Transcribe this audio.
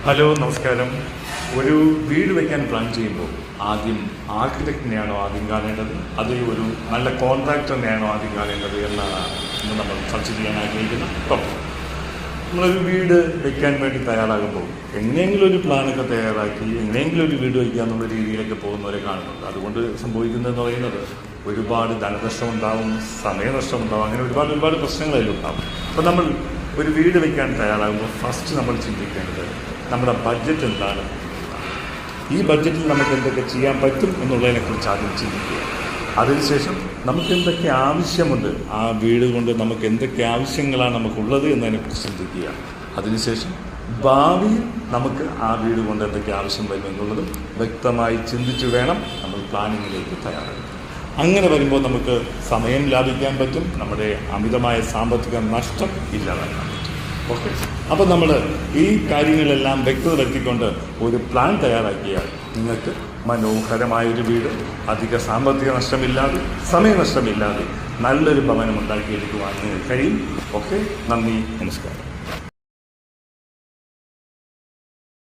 Hello, നമസ്കാരം. ഒരു വീട് വയ്ക്കാൻ പ്ലാൻ ചെയ്യുമ്പോൾ ആദ്യം ആർക്കിടെക്റ്റിനെയാണോ ആദ്യം കാണേണ്ടത്, അതേ ഒരു നല്ല കോൺട്രാക്ടറിനെയാണോ ആദ്യം കാണേണ്ടത് എന്നാണ് ഇന്ന് നമ്മൾ ചർച്ച ചെയ്യാൻ ആഗ്രഹിക്കുന്നത്. അപ്പം നമ്മളൊരു വീട് വയ്ക്കാൻ വേണ്ടി തയ്യാറാകുമ്പോൾ എങ്ങനെയെങ്കിലും ഒരു പ്ലാനൊക്കെ തയ്യാറാക്കി എങ്ങനെയെങ്കിലും ഒരു വീട് വയ്ക്കുക എന്നുള്ള രീതിയിലൊക്കെ പോകുന്നവരെ കാണുന്നുണ്ട്. അതുകൊണ്ട് സംഭവിക്കുന്നതെന്ന് പറയുന്നത് ഒരുപാട് ധനനഷ്ടം ഉണ്ടാവും, സമയനഷ്ടം ഉണ്ടാവും, അങ്ങനെ ഒരുപാട് പ്രശ്നങ്ങളെല്ലാം ഉണ്ടാവും. അപ്പോൾ നമ്മൾ ഒരു വീട് വയ്ക്കാൻ തയ്യാറാകുമ്പോൾ ഫസ്റ്റ് നമ്മൾ ചിന്തിക്കേണ്ടത് നമ്മുടെ ബഡ്ജറ്റ് എന്താണ്, ഈ ബഡ്ജറ്റിൽ നമുക്ക് എന്തൊക്കെ ചെയ്യാൻ പറ്റും എന്നുള്ളതിനെക്കുറിച്ച് ആദ്യം ചിന്തിക്കുക. അതിനുശേഷം നമുക്ക് എന്തൊക്കെ ആവശ്യമുണ്ട്, ആ വീട് കൊണ്ട് നമുക്ക് എന്തൊക്കെ ആവശ്യങ്ങളാണ് നമുക്കുള്ളത് എന്നതിനെക്കുറിച്ച് ചിന്തിക്കുക. അതിനുശേഷം ഭാവിയിൽ നമുക്ക് ആ വീട് കൊണ്ട് എന്തൊക്കെ ആവശ്യം വരും എന്നുള്ളതും വ്യക്തമായി ചിന്തിച്ചു വേണം നമ്മൾ പ്ലാനിങ്ങിലേക്ക് തയ്യാറാക്കുക. അങ്ങനെ വരുമ്പോൾ നമുക്ക് സമയം ലാഭിക്കാൻ പറ്റും, നമ്മുടെ അമിതമായ സാമ്പത്തിക നഷ്ടം ഇല്ലാതാക്കാൻ പറ്റും. ഓക്കെ, അപ്പോൾ നമ്മൾ ഈ കാര്യങ്ങളെല്ലാം വ്യക്തത വരുത്തിക്കൊണ്ട് ഒരു പ്ലാൻ തയ്യാറാക്കിയാൽ നിങ്ങൾക്ക് മനോഹരമായൊരു വീട് അധിക സാമ്പത്തിക നഷ്ടമില്ലാതെ സമയനഷ്ടമില്ലാതെ നല്ലൊരു ഭവനം ഉണ്ടാക്കിയെടുക്കുവാൻ നിങ്ങൾക്ക് കഴിയും. ഓക്കെ, നന്ദി, നമസ്കാരം.